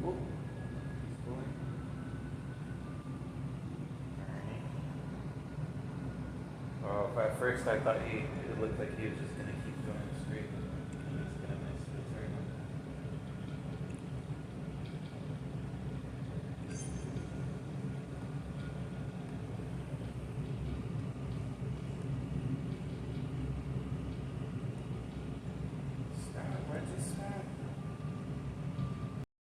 Oh, he's pulling. Alright. Oh, at first I thought it looked like he was just gonna keep going straight.